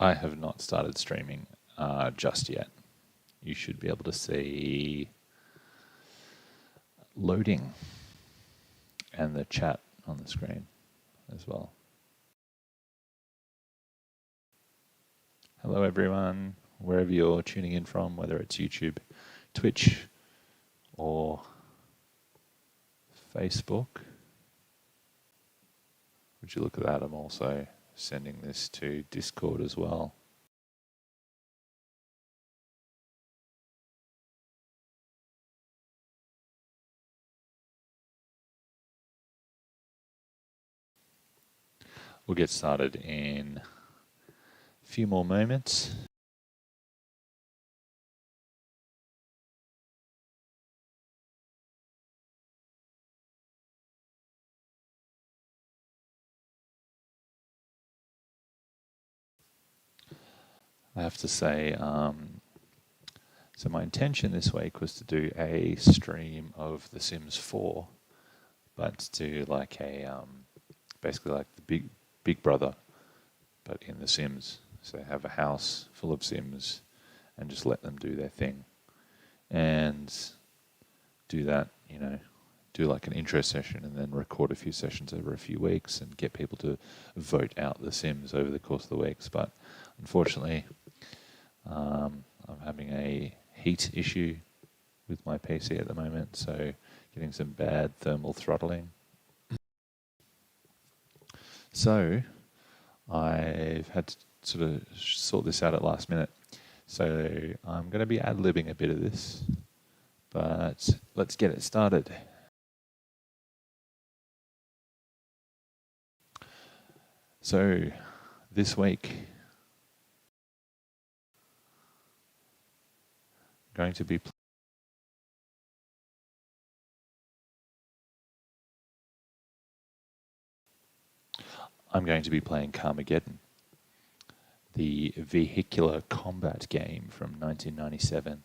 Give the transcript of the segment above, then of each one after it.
I have not started streaming just yet. You should be able to see loading and the chat on the screen as well. Hello everyone, wherever you're tuning in from, whether it's YouTube, Twitch, or Facebook. Would you look at that? I'm also sending this to Discord as well. We'll get started in a few more moments. I have to say, so my intention this week was to do a stream of The Sims 4, but to do like a, basically like the Big Brother, but in The Sims. So have a house full of Sims and just let them do their thing. And do that, you know, do like an intro session and then record a few sessions over a few weeks and get people to vote out the Sims over the course of the weeks. But unfortunately, I'm having a heat issue with my PC at the moment, so getting some bad thermal throttling. So I've had to sort of sort this out at last minute. So I'm going to be ad-libbing a bit of this, but let's get it started. So this week, I'm going to be playing Carmageddon, the vehicular combat game from 1997.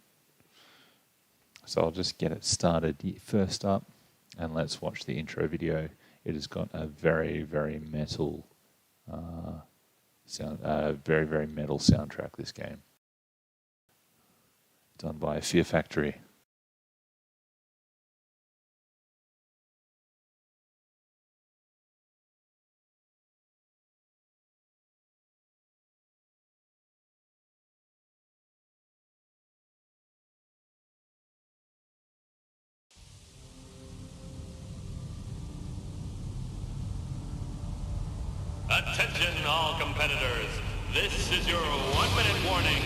So I'll just get it started first up, and let's watch the intro video. It has got a very, very metal very, very metal soundtrack, this game. Done by Fear Factory. Attention all competitors, this is your 1 minute warning.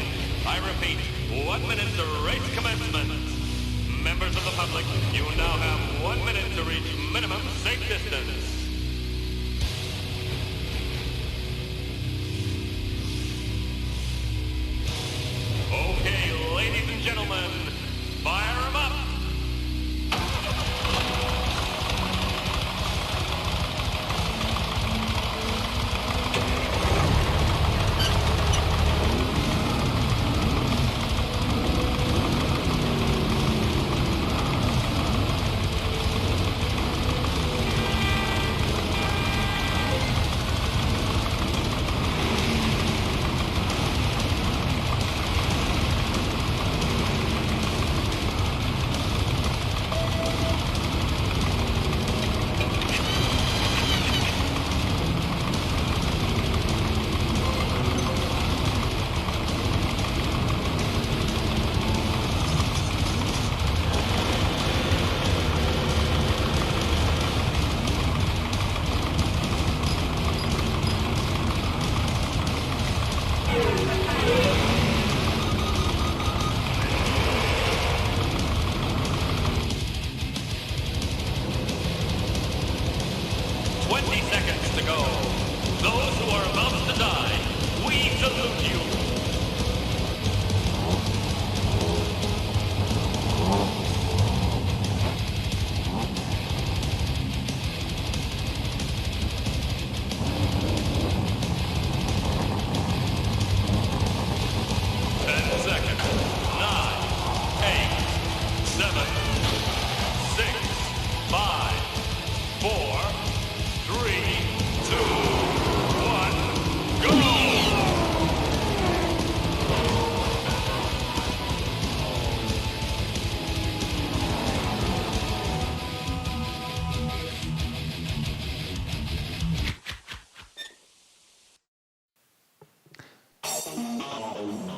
I repeat, 1 minute to race commencement. Members of the public, you now have 1 minute to reach minimum safe distance. Okay, ladies and gentlemen, fire 'em up.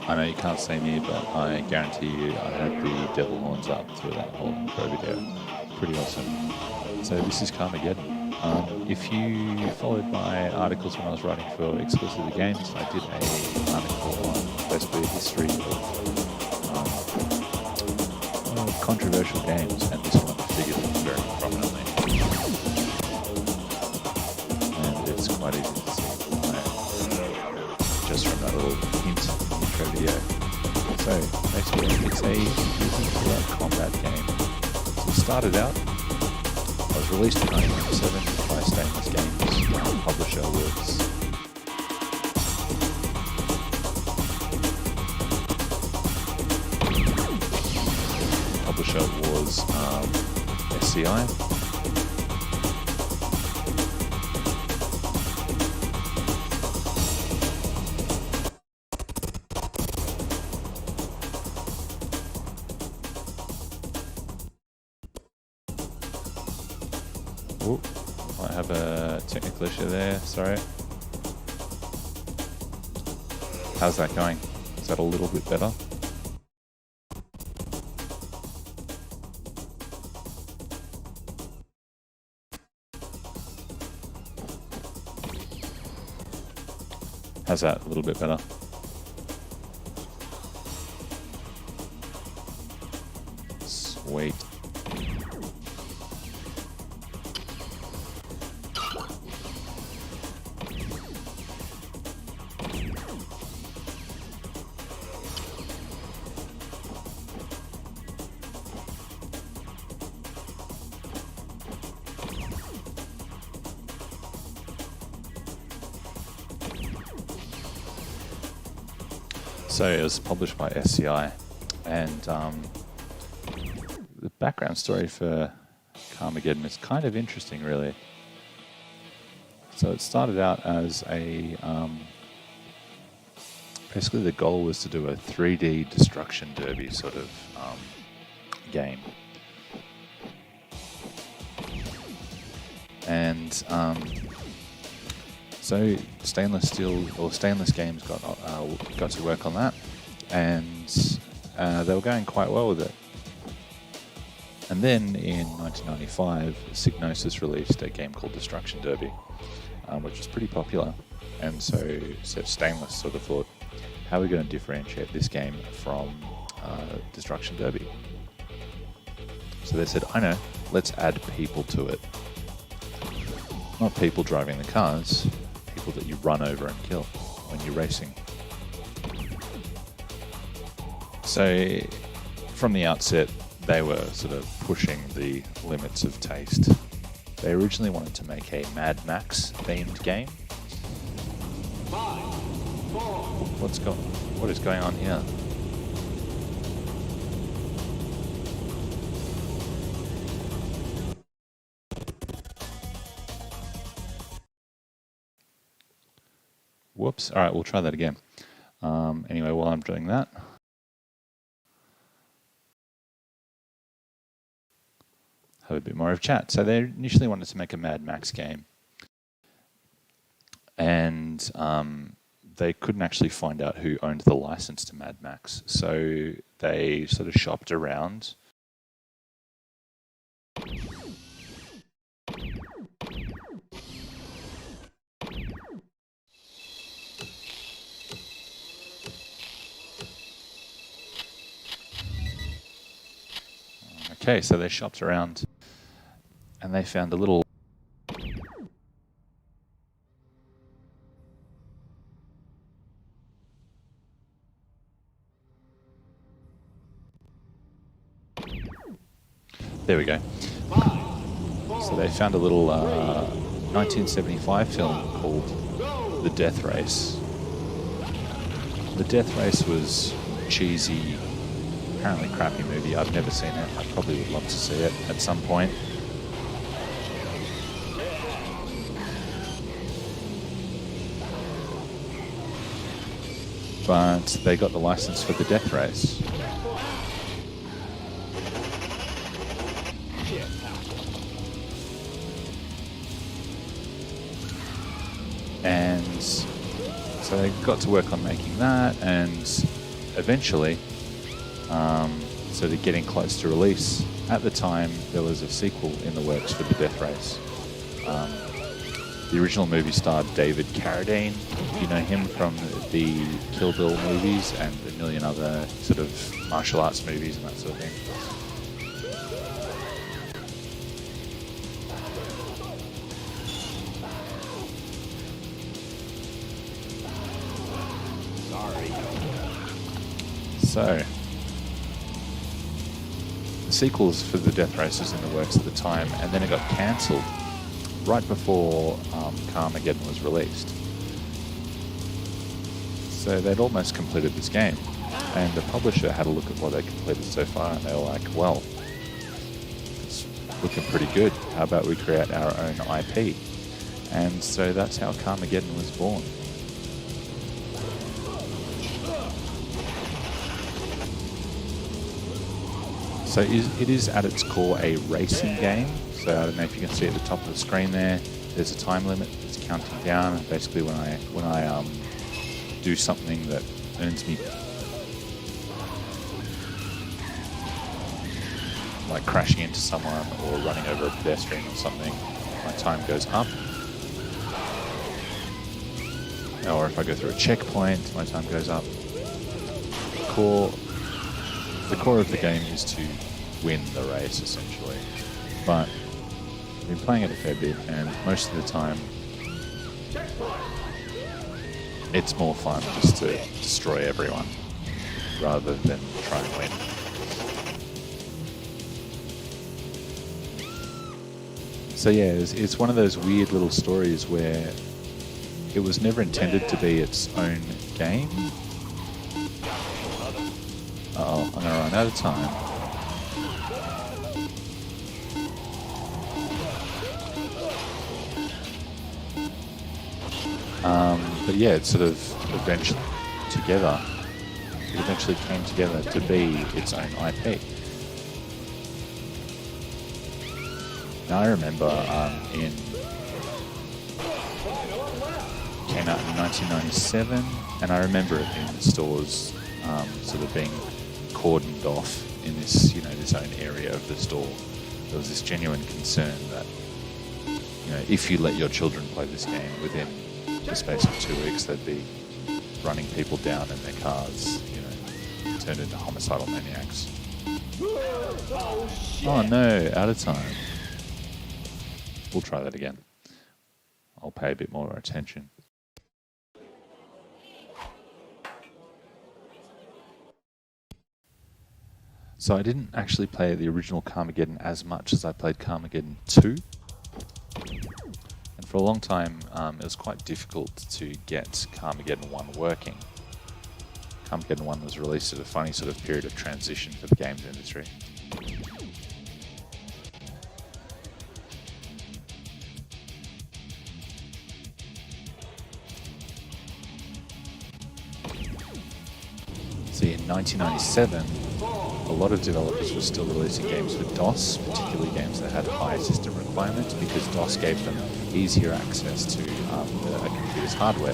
I know you can't see me, but I guarantee you I had the devil horns up through that whole intro video. Pretty awesome. So this is Carmageddon. If you followed my articles when I was writing for Exclusively Games, I did an article on basically the history of controversial games, and this one figured very prominently. And it's quite easy to see why, just from that little hint in the intro video. So basically, it's a moving combat game. So it started out. It was released in 1997 by Stainless Games. Publisher was SCI. Ooh, might have a technical issue there, sorry. How's that going? Is that a little bit better? How's that? A little bit better? Sweet. So it was published by SCI, and the background story for Carmageddon is kind of interesting, really. So it started out as a basically the goal was to do a 3D destruction derby sort of game, and so Stainless Games got to work on that, and they were going quite well with it. And then in 1995, Psygnosis released a game called Destruction Derby, which was pretty popular. And so Stainless sort of thought, how are we going to differentiate this game from Destruction Derby? So they said, I know, let's add people to it. Not people driving the cars, people that you run over and kill when you're racing. So from the outset, they were sort of pushing the limits of taste. They originally wanted to make a Mad Max themed game. 5, 4. What is going on here? Whoops. All right, we'll try that again. Anyway, while I'm doing that, have a bit more of chat. So they initially wanted to make a Mad Max game, and they couldn't actually find out who owned the license to Mad Max. So they sort of shopped around. Okay, so they shopped around and they found a little there we go. So they found a little 1975 film called The Death Race. The Death Race was cheesy, apparently crappy movie. I've never seen it. I probably would love to see it at some point. But they got the license for The Death Race. And so they got to work on making that, and eventually, sort of getting close to release, at the time there was a sequel in the works for the Death Race. The original movie starred David Carradine. You know him from the Kill Bill movies and a million other sort of martial arts movies and that sort of thing. So, the sequels for the Death Race was in the works at the time, and then it got cancelled right before Carmageddon was released. So they'd almost completed this game, and the publisher had a look at what they completed so far, and they were like, well, it's looking pretty good. How about we create our own IP? And so that's how Carmageddon was born. So it is at its core a racing game. So I don't know if you can see at the top of the screen there, there's a time limit. It's counting down. Basically, when I do something that earns me, like crashing into someone or running over a pedestrian or something, my time goes up. Or if I go through a checkpoint, my time goes up. The core of the game is to win the race, essentially. But I've been playing it a fair bit, and most of the time it's more fun just to destroy everyone rather than try and win. So yeah, it's one of those weird little stories where it was never intended to be its own game. Uh-oh, I'm going to run out of time. But yeah, it sort of eventually came together to be its own IP. Now I remember came out in 1997, and I remember it in the stores, sort of being cordoned off in this, this own area of the store. There was this genuine concern that, if you let your children play this game, within the space of 2 weeks, they'd be running people down in their cars, turned into homicidal maniacs. Oh no, out of time. We'll try that again. I'll pay a bit more attention. So I didn't actually play the original Carmageddon as much as I played Carmageddon 2. And for a long time, it was quite difficult to get Carmageddon 1 working. Carmageddon 1 was released at a funny sort of period of transition for the games industry. See, in 1997, a lot of developers were still releasing games for DOS, particularly games that had high system requirements, because DOS gave them easier access to a computer's hardware.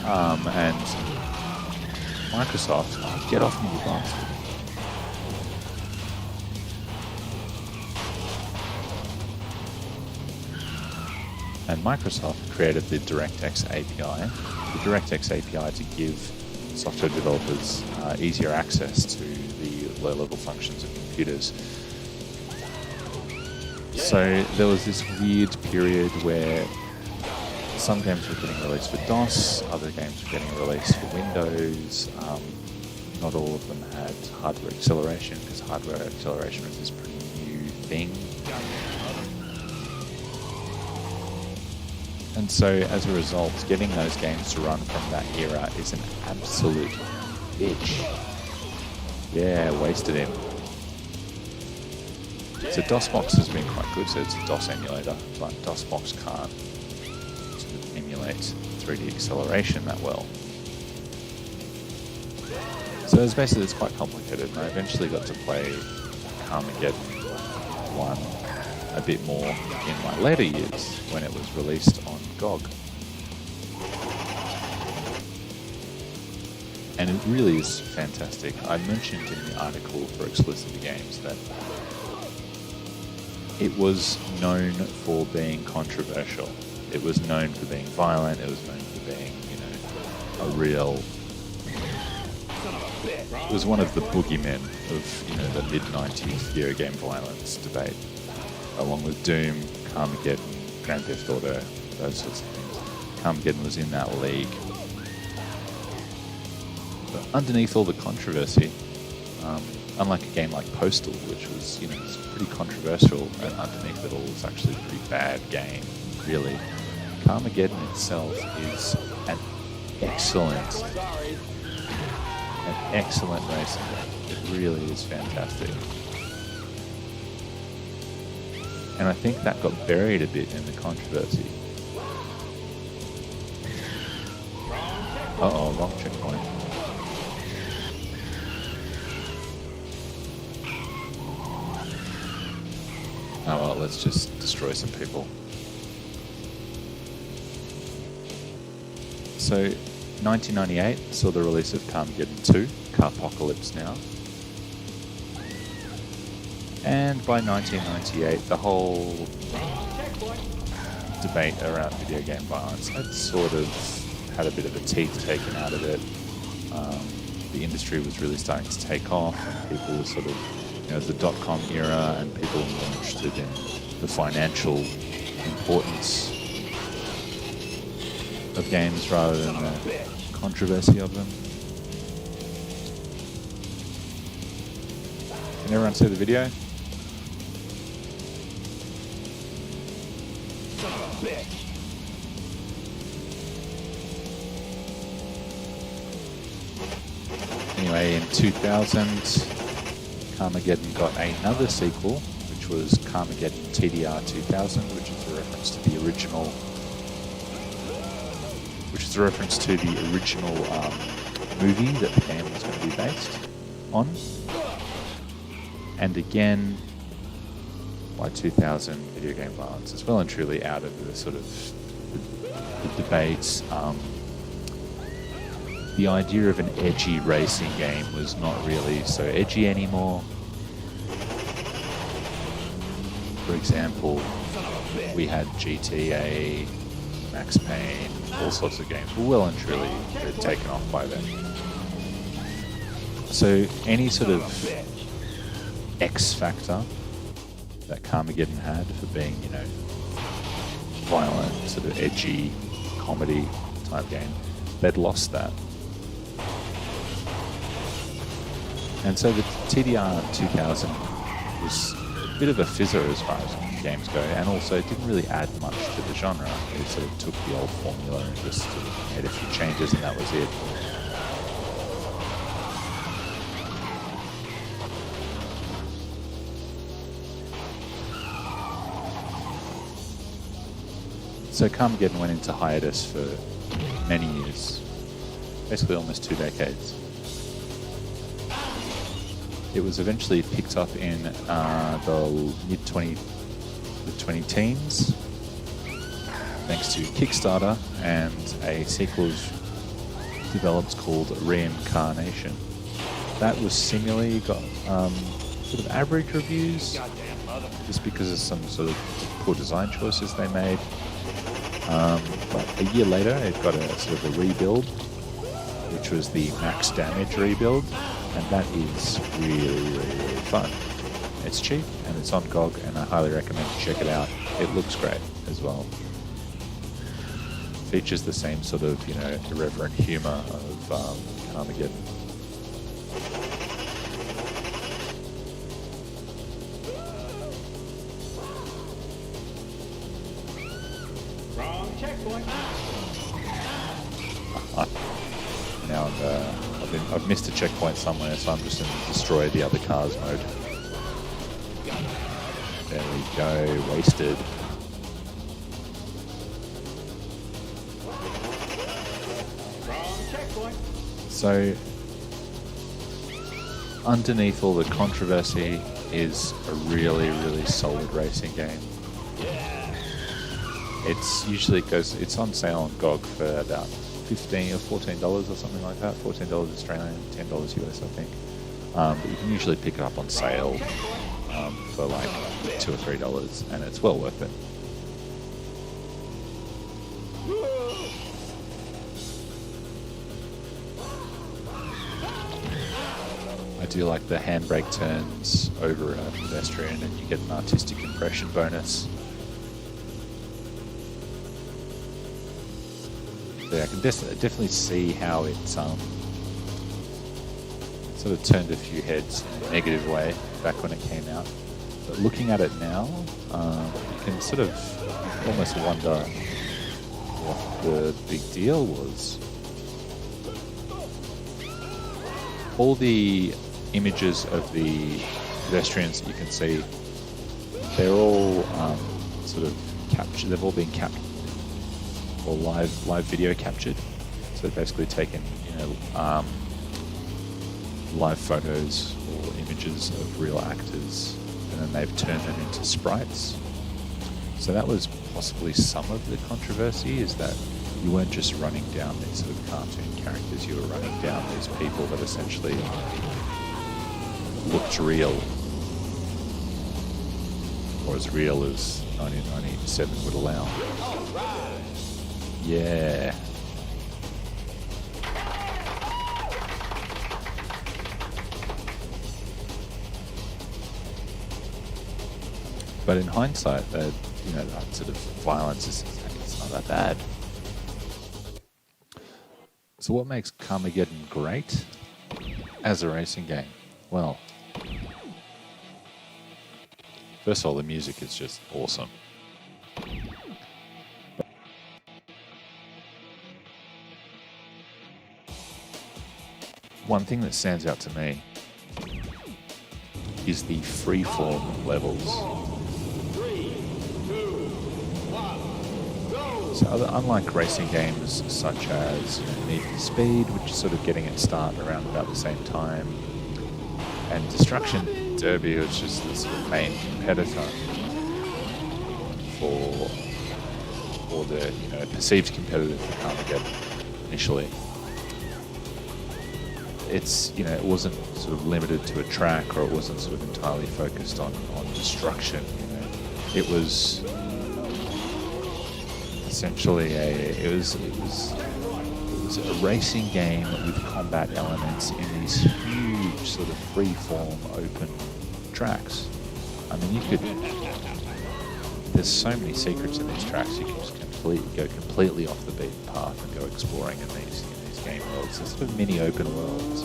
And Microsoft, get off me, you bastard. And Microsoft created the DirectX API. The DirectX API to give software developers easier access to the low-level functions of computers. So there was this weird period where some games were getting released for DOS, other games were getting released for Windows. Not all of them had hardware acceleration, because hardware acceleration was this pretty new thing. And so, as a result, getting those games to run from that era is an absolute bitch. Yeah, wasted him. So DOSBox has been quite good, so it's a DOS emulator, but DOSBox can't sort of emulate 3D acceleration that well. So it's quite complicated, and I eventually got to play Carmageddon 1 a bit more in my later years when it was released on GOG. And it really is fantastic. I mentioned in the article for Exclusive Games that it was known for being controversial. It was known for being violent. It was known for being, a real... It was one of the boogeymen of, the mid-90s video game violence debate, along with Doom, Carmageddon, Grand Theft Auto, those sorts of things. Carmageddon was in that league. But underneath all the controversy, unlike a game like Postal, which was, it's pretty controversial, and underneath it all was actually a pretty bad game, really. Carmageddon itself is an excellent racing game. It really is fantastic. And I think that got buried a bit in the controversy. Uh-oh, wrong checkpoint. Oh well, let's just destroy some people. So, 1998 saw the release of Carmageddon 2, Carpocalypse now. And by 1998, the whole debate around video game violence had sort of had a bit of the teeth taken out of it. The industry was really starting to take off, and people were sort of, the dot-com era, and people were more interested in the financial importance of games rather than the controversy of them. Can everyone see the video? Son of a bitch. Anyway, in 2000, Carmageddon got another sequel, which was Carmageddon TDR 2000, which is a reference to the original movie that the game was going to be based on. And again, by 2000, video game violence is well and truly out of the sort of the debates. The idea of an edgy racing game was not really so edgy anymore. For example, we had GTA, Max Payne, all sorts of games were well and truly taken off by then. So any sort of X factor that Carmageddon had for being, violent, sort of edgy, comedy type game, they'd lost that. And so the TDR 2000 was a bit of a fizzer as far as games go, and also it didn't really add much to the genre. It sort of took the old formula and just sort of made a few changes, and that was it. So Carmageddon went into hiatus for many years, basically almost 2 decades. It was eventually picked up in the mid-2010s, thanks to Kickstarter and a sequel developed called Reincarnation. That was similarly got sort of average reviews, just because of some sort of poor design choices they made. But a year later, it got a sort of a rebuild, which was the Max Damage rebuild. And that is really, really, really fun. It's cheap and it's on GOG, and I highly recommend you check it out. It looks great as well. Features the same sort of, irreverent humor of Carmageddon. Wrong checkpoint. Now I've missed a checkpoint somewhere, so I'm just in the destroy the other cars mode. There we go, wasted. Wrong checkpoint. So, underneath all the controversy is a really, really solid racing game. It's on sale on GOG for about $15 or $14 or something like that. $14 Australian, $10 US, I think. But you can usually pick it up on sale for like $2 or $3, and it's well worth it. I do like the handbrake turns over a pedestrian, and you get an artistic impression bonus. So yeah, I can definitely see how it sort of turned a few heads in a negative way back when it came out. But looking at it now, you can sort of almost wonder what the big deal was. All the images of the pedestrians that you can see, they're all sort of captured. They've all been captured or live video captured. So they've basically taken, live photos or images of real actors, and then they've turned them into sprites. So that was possibly some of the controversy, is that you weren't just running down these sort of cartoon characters, you were running down these people that essentially looked real, or as real as 1997 would allow. Yeah. But in hindsight, that sort of violence it's not that bad. So what makes Carmageddon great as a racing game? Well, first of all, the music is just awesome. One thing that stands out to me is the freeform levels. 3, 2, 1, go! So unlike racing games such as Need for Speed, which is sort of getting its start around about the same time, and Destruction Derby, which is the sort of main competitor for the perceived competitor for Carmageddon initially. It's it wasn't sort of limited to a track, or it wasn't sort of entirely focused on destruction. It was essentially a racing game with combat elements in these huge sort of free-form open tracks. I mean, there's so many secrets in these tracks. You can just go completely off the beaten path and go exploring in these game worlds. They're sort of mini open worlds.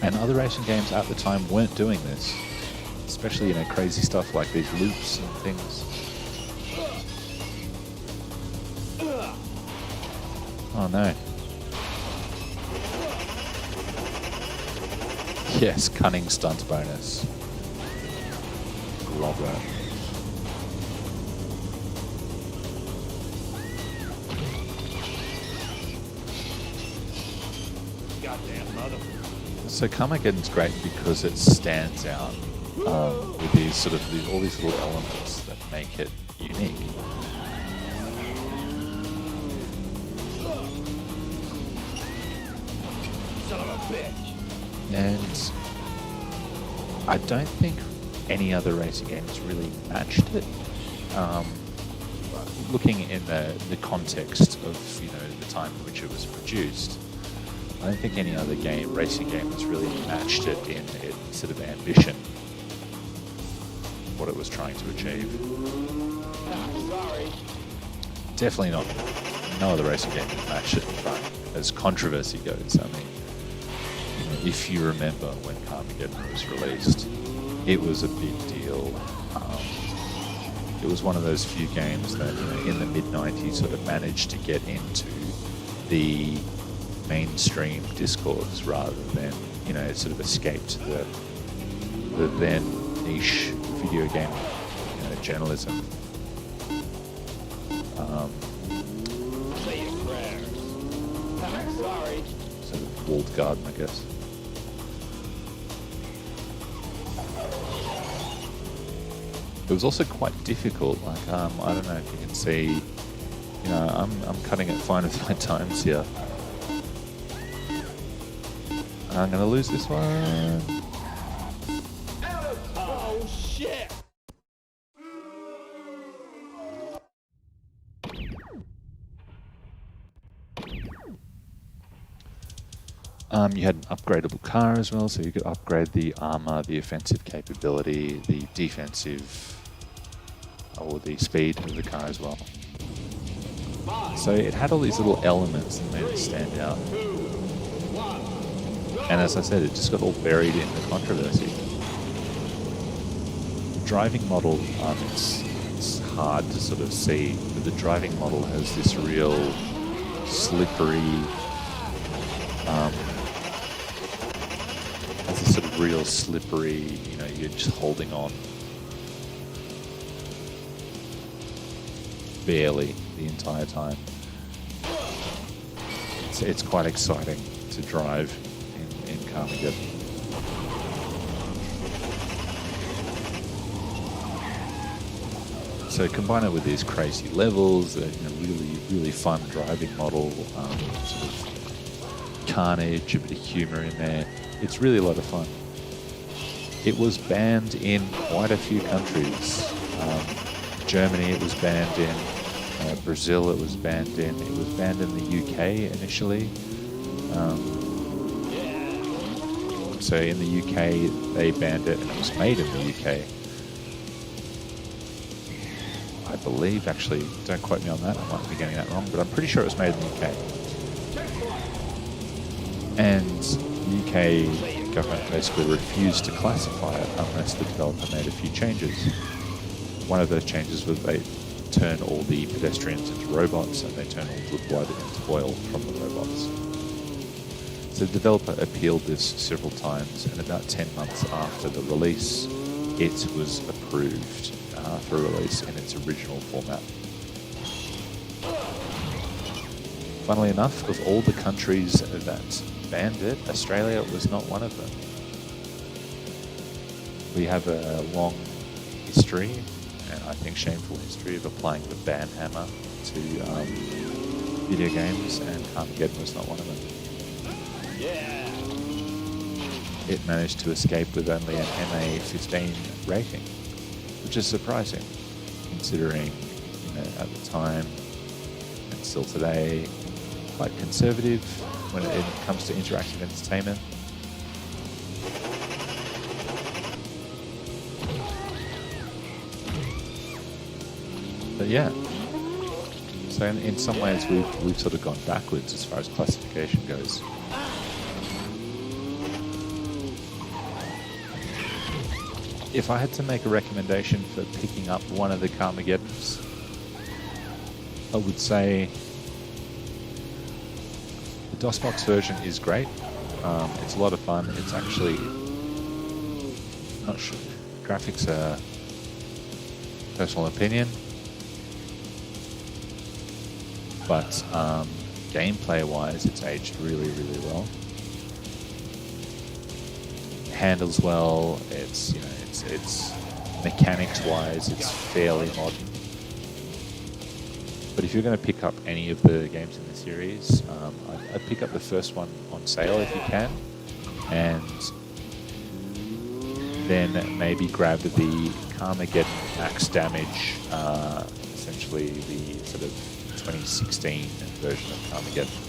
And other racing games at the time weren't doing this, especially crazy stuff like these loops and things. Oh no. Yes, cunning stunt bonus. Love that. Goddamn mother. So Carmageddon's great because it stands out with these all these little elements that make it unique. Son of a bitch. And I don't think any other racing game has really matched it. Looking in the context of the time in which it was produced, I don't think any other racing game has really matched it in its sort of ambition, what it was trying to achieve. Sorry. Definitely not. No other racing game has matched it, but as controversy goes, I mean, if you remember when Carmageddon was released, it was a big deal. It was one of those few games that in the mid-90s sort of managed to get into the mainstream discourse rather than it sort of escaped the then niche video game journalism. Say your prayers. Sorry. Sort of walled garden, I guess. It was also quite difficult. Like I don't know if you can see You know, I'm cutting it fine with my times here. I'm going to lose this one. Oh, shit! You had an upgradable car as well, so you could upgrade the armor, the offensive capability, the defensive, or the speed of the car as well. So it had all these little elements that made it stand out. And as I said, it just got all buried in the controversy. The driving model, it's hard to sort of see, but the driving model has this real slippery, you know, you're just holding on barely the entire time. It's quite exciting to drive in Carmageddon. So combine it with these crazy levels, really fun driving model, sort of carnage, a bit of humor in there. It's really a lot of fun. It was banned in quite a few countries. Germany it was banned in, Brazil it was banned in, it was banned in the UK initially. So in the UK they banned it and it was made in the UK. I believe, actually, don't quote me on that, I might be getting that wrong, but I'm pretty sure it was made in the UK. And the UK government basically refused to classify it unless the developer made a few changes. One of those changes was they turn all the pedestrians into robots and they turn all the blood into oil from the robots. So the developer appealed this several times, and about 10 months after the release, it was approved for release in its original format. Funnily enough, of all the countries that banned it, Australia was not one of them. We have a long history, and I think shameful history, of applying the ban hammer to video games, and Carmageddon was not one of them. Yeah. It managed to escape with only an MA15 rating, which is surprising, considering, you know, at the time and still today, quite conservative when it comes to interactive entertainment. But yeah, so in some ways we've sort of gone backwards as far as classification goes. If I had to make a recommendation for picking up one of the Carmageddons, I would say the DOSBox version is great. It's a lot of fun. It's actually, not sure, graphics are personal opinion, but gameplay-wise, it's aged really, really well. Handles well. It's, you know, it's mechanics-wise, it's fairly modern. But if you're going to pick up any of the games in the series, I'd pick up the first one on sale if you can, and then maybe grab the Carmageddon Max Damage, essentially the sort of 2016 version of Carmageddon.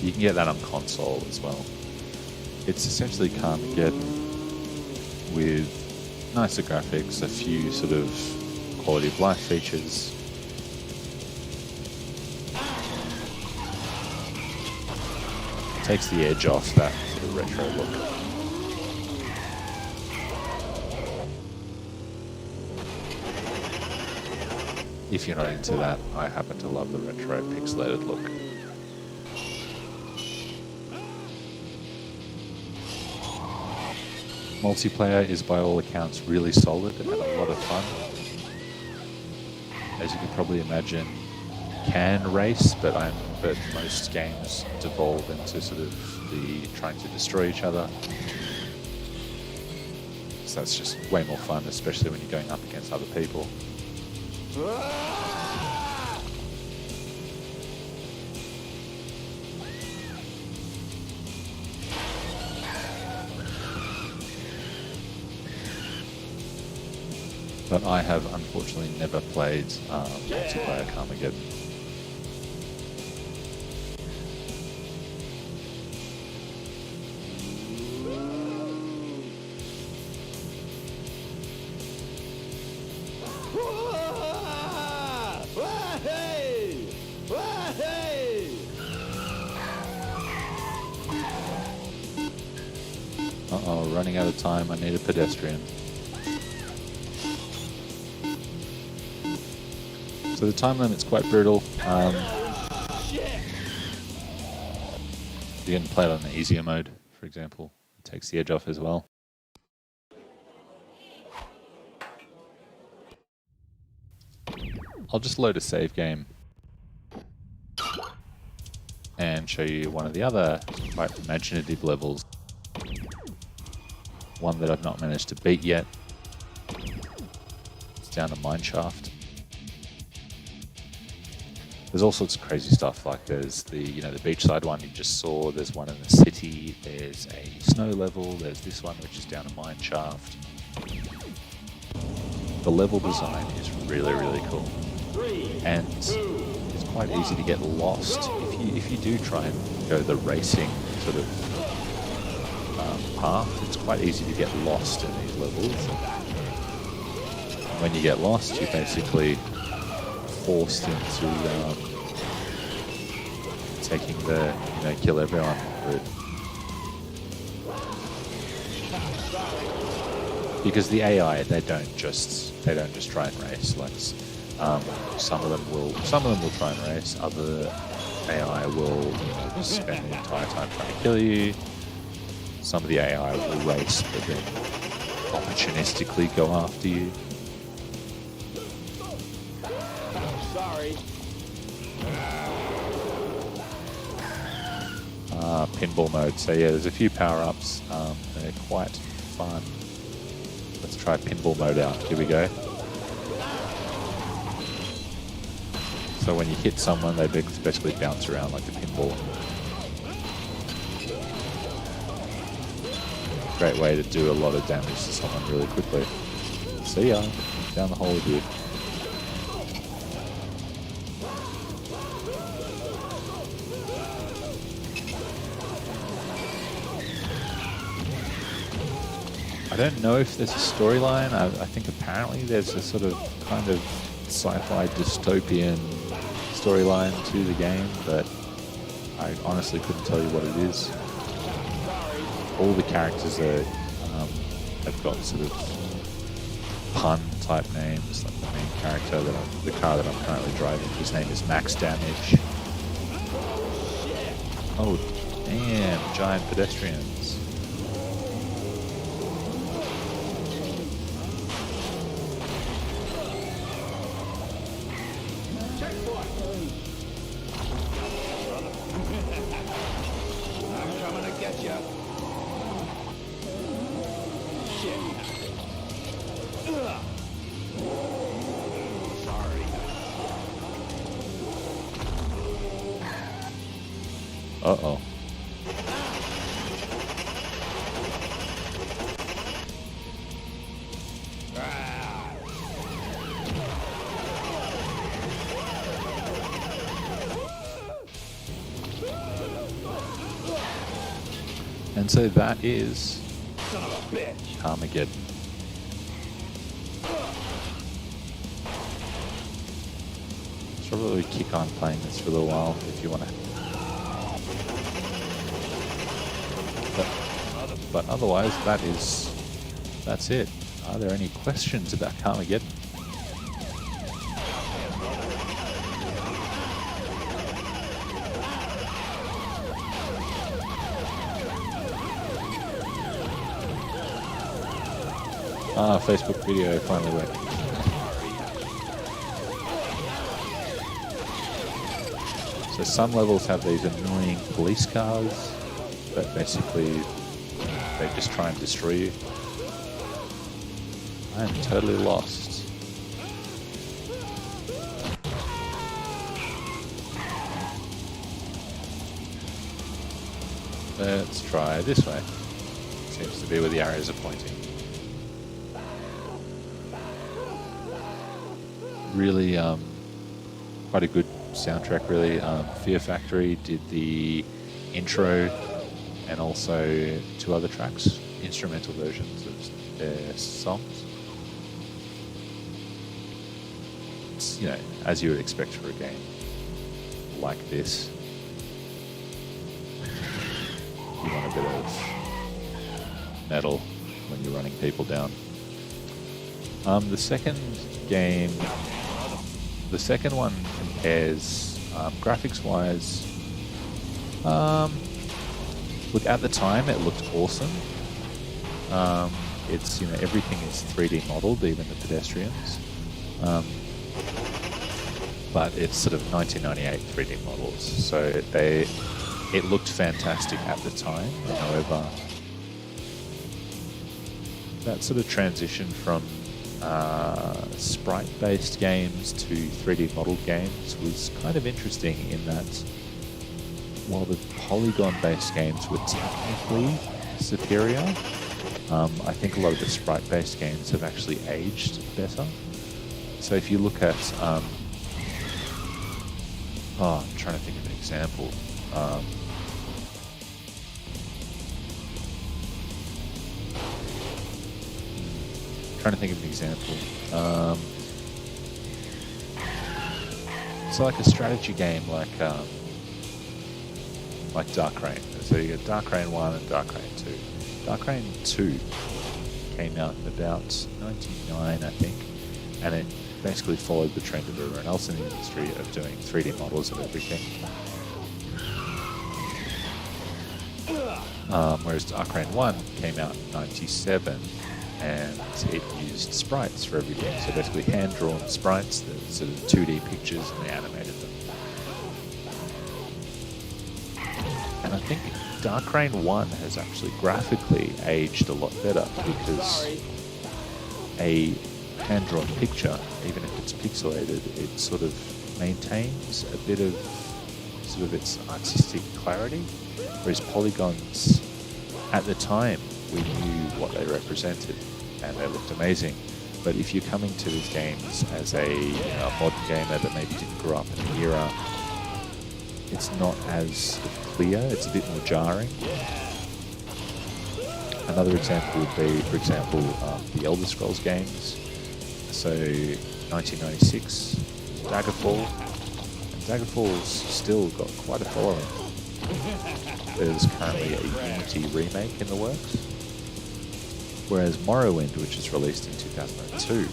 You can get that on console as well. It's essentially Carmageddon with nicer graphics, a few sort of quality of life features. It takes the edge off that sort of retro look. If you're not into that, I happen to love the retro pixelated look. Multiplayer is by all accounts really solid and a lot of fun. As you can probably imagine, can race, but most games devolve into sort of the trying to destroy each other. So that's just way more fun, especially when you're going up against other people. But I have unfortunately never played multiplayer Carmageddon. Hey! Hey! Uh-oh, running out of time. I need a pedestrian. So the time limit's quite brutal. You can play it on the easier mode, for example. It takes the edge off as well. I'll just load a save game and show you one of the other quite imaginative levels. One that I've not managed to beat yet. It's down a mine shaft. There's all sorts of crazy stuff, like there's the the beachside one you just saw, there's one in the city, there's a snow level, there's this one which is down a mine shaft. The level design is really, really cool. And it's quite easy to get lost if you do try and go the racing sort of path. It's quite easy to get lost in these levels. When you get lost, you're basically forced into taking the kill everyone route. Because the AI, they don't just try and race. Like some of them will try and race. Other AI will just spend the entire time trying to kill you. Some of the AI will race, but then opportunistically go after you. Sorry. Pinball mode. So yeah, there's a few power-ups. They're quite fun. Let's try pinball mode out. Here we go. So when you hit someone, they basically bounce around like a pinball. Great way to do a lot of damage to someone really quickly. See ya. Down the hole with you. I don't know if there's a storyline. I think apparently there's a sort of kind of sci-fi dystopian storyline to the game, but I honestly couldn't tell you what it is. All the characters have got sort of pun type names. Like the main character the car that I'm currently driving, his name is Max Damage. Oh damn, giant pedestrians. Uh-oh. And so that is Carmageddon. Let's probably kick on playing this for a little while if you want to. But otherwise, that's it. Are there any questions about Carmageddon? Facebook video finally working. So some levels have these annoying police cars that basically they just try and destroy you. I am totally lost. Let's try this way. Seems to be where the arrows are pointing. really quite a good soundtrack. Really, Fear Factory did the intro and also 2 other tracks, instrumental versions of their songs. It's, you know, as you would expect for a game like this. You want a bit of metal when you're running people down. The second one compares graphics-wise. Look, at the time it looked awesome. It's, you know, everything is 3D modeled, even the pedestrians. But it's sort of 1998 3D models, so it looked fantastic at the time. However, that sort of transition from sprite-based games to 3D modeled games was kind of interesting in that while the polygon-based games were technically superior, I think a lot of the sprite-based games have actually aged better. So if you look at, I'm trying to think of an example. Trying to think of an example. So like a strategy game, like Dark Reign. So you got Dark Reign 1 and Dark Reign 2. Dark Reign 2 came out in about 99, I think, and it basically followed the trend of everyone else in the industry of doing 3D models of everything. Whereas Dark Reign 1 came out in 97, and it used sprites for everything. So basically hand-drawn sprites, the sort of 2D pictures, and they animated them. And I think Dark Reign 1 has actually graphically aged a lot better because a hand-drawn picture, even if it's pixelated, it sort of maintains a bit of sort of its artistic clarity, whereas polygons, at the time, we knew what they represented and they looked amazing. But if you're coming to these games as a modern gamer that maybe didn't grow up in the era, it's not as clear, it's a bit more jarring. Another example would be, for example, the Elder Scrolls games. So 1996, Daggerfall. And Daggerfall's still got quite a following. There's currently a Unity remake in the works. Whereas Morrowind, which was released in 2002,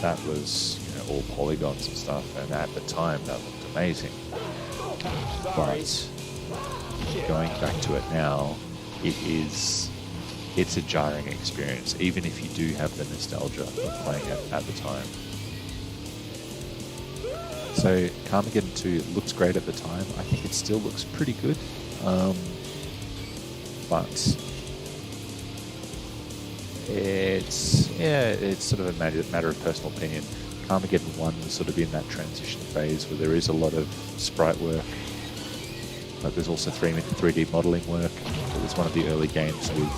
that was all polygons and stuff, and at the time that looked amazing. But going back to it now, it's a jarring experience, even if you do have the nostalgia of playing it at the time. So Carmageddon 2 looks great at the time. I think it still looks pretty good, but it's sort of a matter of personal opinion. Carmageddon 1 was sort of in that transition phase where there is a lot of sprite work, but there's also 3D modeling work. It was one of the early games with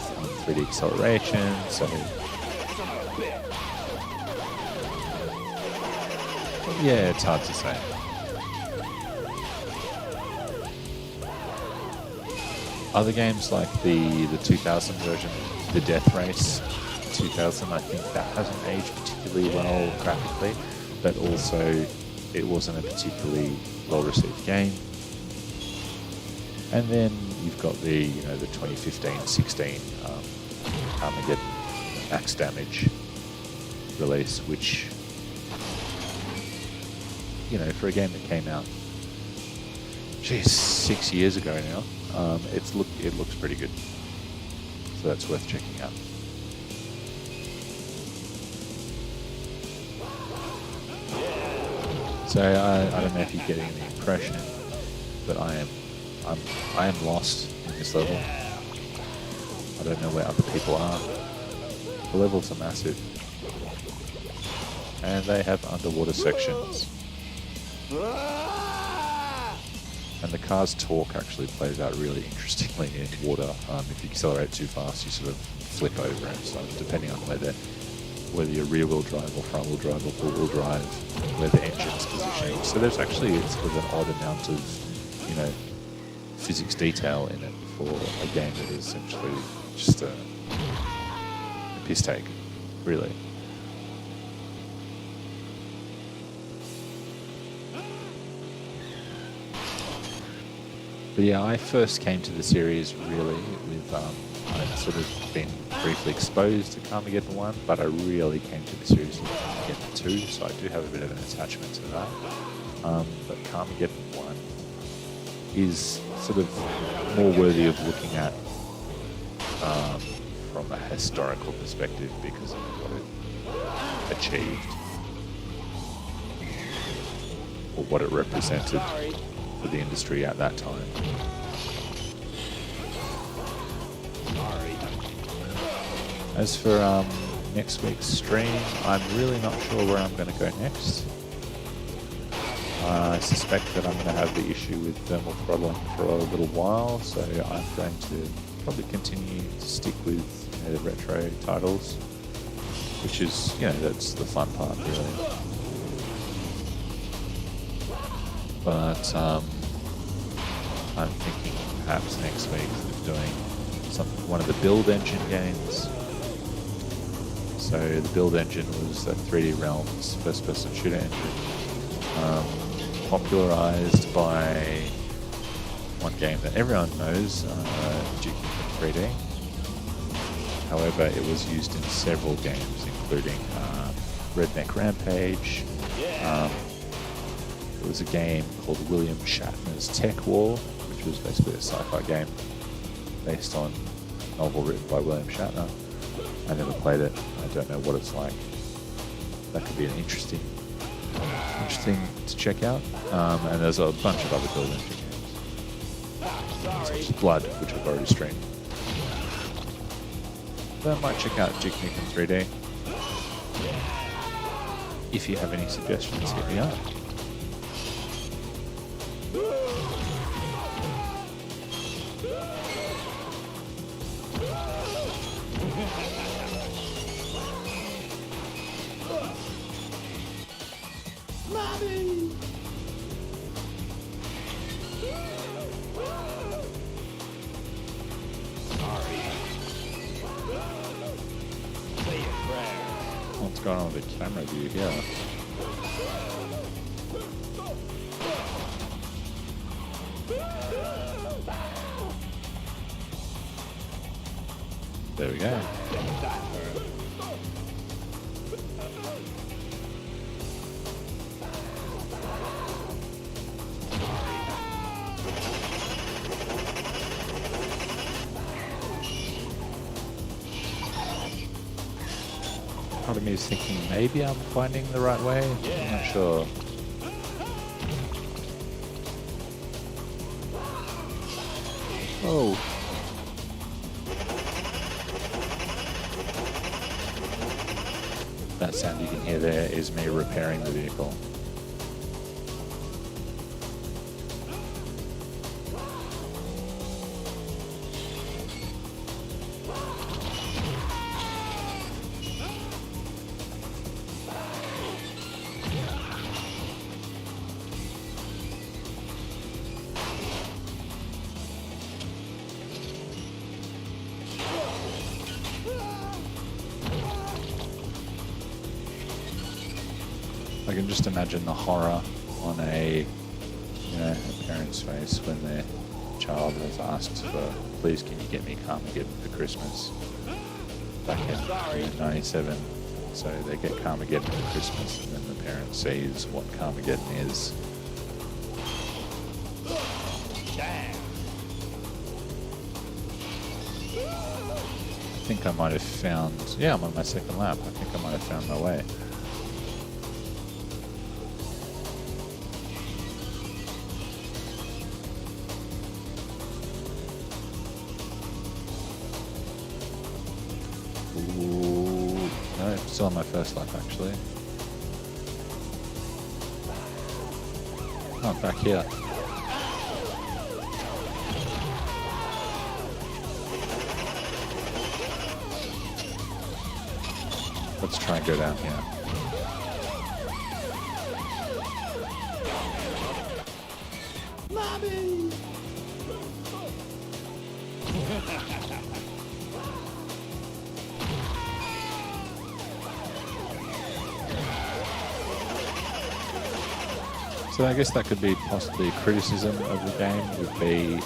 3D acceleration, so yeah, it's hard to say. Other games like the 2000 version, the Death Race 2000, I think that hasn't aged particularly well graphically, but also it wasn't a particularly well-received game. And then you've got the 2015-16 Carmageddon Max Damage release, which for a game that came out 6 years ago now, it looks pretty good, so that's worth checking out. So I don't know if you're getting the impression, but I am lost in this level. I don't know where other people are. The levels are massive, and they have underwater sections. And the car's torque actually plays out really interestingly in water. If you accelerate too fast, you sort of flip over and stuff, depending on where the whether you're rear-wheel drive or front-wheel drive or four-wheel drive, where the engine's positioning. So there's actually sort of an odd amount of, you know, physics detail in it for a game that is essentially just a piss take, really. But yeah, I first came to the series really with, I'd sort of been briefly exposed to Carmageddon 1, but I really came to the series with Carmageddon 2, so I do have a bit of an attachment to that. But Carmageddon 1 is sort of more worthy of looking at from a historical perspective because of what it achieved or what it represented for the industry at that time. As for next week's stream, I'm really not sure where I'm going to go next. I suspect that I'm going to have the issue with thermal throttling for a little while, so I'm going to probably continue to stick with, you know, the retro titles, which is, you know, that's the fun part really. But I'm thinking perhaps next week of doing one of the build engine games. So the build engine was the 3D Realms first-person shooter engine, popularized by one game that everyone knows, Duke Nukem 3D. However, it was used in several games, including Redneck Rampage. There was a game called William Shatner's Tech War, which was basically a sci-fi game based on a novel written by William Shatner. I never played it. I don't know what it's like. That could be an interesting to check out. And there's a bunch of other build engine games, such as Blood, which I've already streamed. But I might check out Duke Nukem 3D. If you have any suggestions, hit me up. What's going on with the camera view here? There we go. Part of me is thinking maybe I'm finding the right way. I'm not sure. Oh. That sound you can hear there is me repairing the vehicle. I can just imagine the horror on a parent's face when their child has asked for, please can you get me Carmageddon for Christmas back in 97. So they get Carmageddon for Christmas and then the parent sees what Carmageddon is. I think I might have found, I'm on my second lap. I think I might have found my way. Ooh, no, still on my first lap actually. Oh, back here. But let's try and go down here. Mommy! So I guess that could be possibly a criticism of the game, would be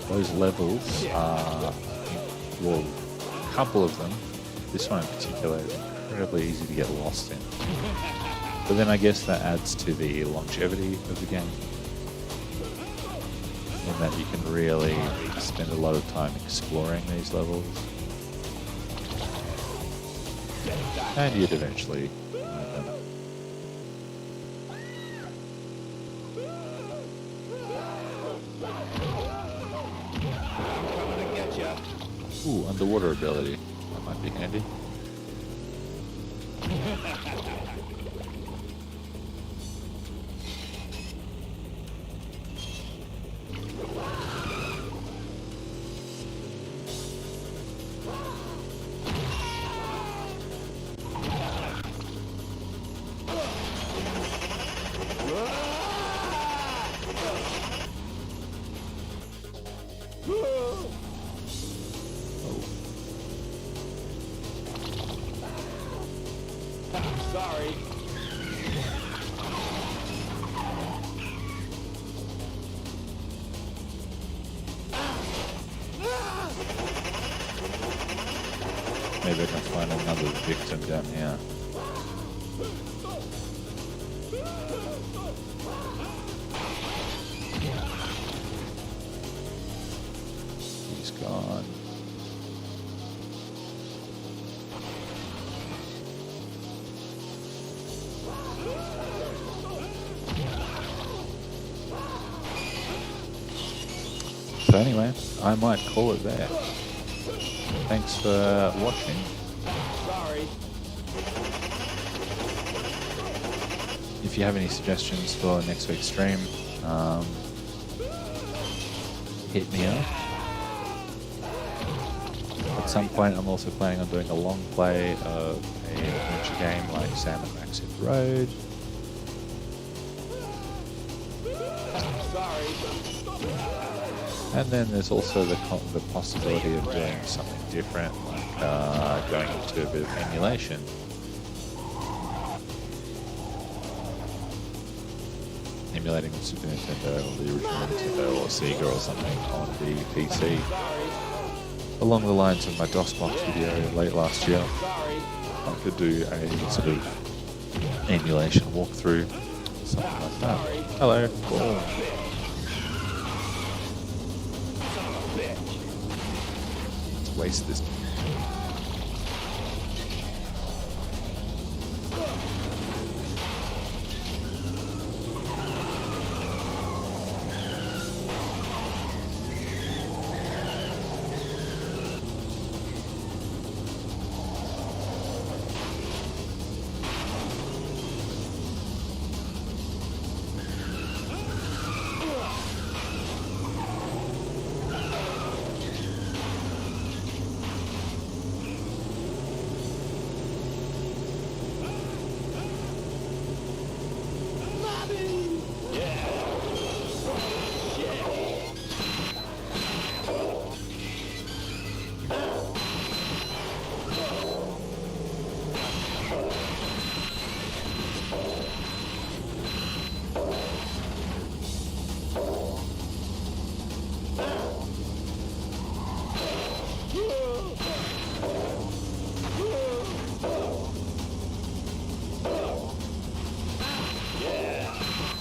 those levels are, well, a couple of them, this one in particular, is incredibly easy to get lost in. But then I guess that adds to the longevity of the game, in that you can really spend a lot of time exploring these levels. And you'd eventually learn them. Coming to get ya. Ooh, underwater ability. That might be handy. Sorry. Maybe I can find another victim down here. He's gone. So anyway, I might call it there. Thanks for watching. Sorry. If you have any suggestions for next week's stream, hit me up. At some point, I'm also planning on doing a long play of an adventure game like Sam and Max Hit the Road. Sorry. And then there's also the possibility of doing something different, like going into a bit of emulation. Emulating the Super Nintendo or the original Nintendo or Sega or something on the PC. Along the lines of my DOSBox video late last year, I could do a sort of emulation walkthrough, something like that. Hello. Cool. Let's waste this.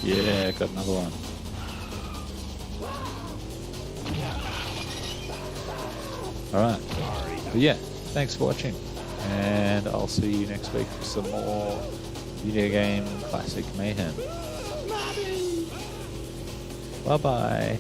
Yeah, got another one. Alright. But yeah, thanks for watching. And I'll see you next week for some more video game classic mayhem. Bye bye.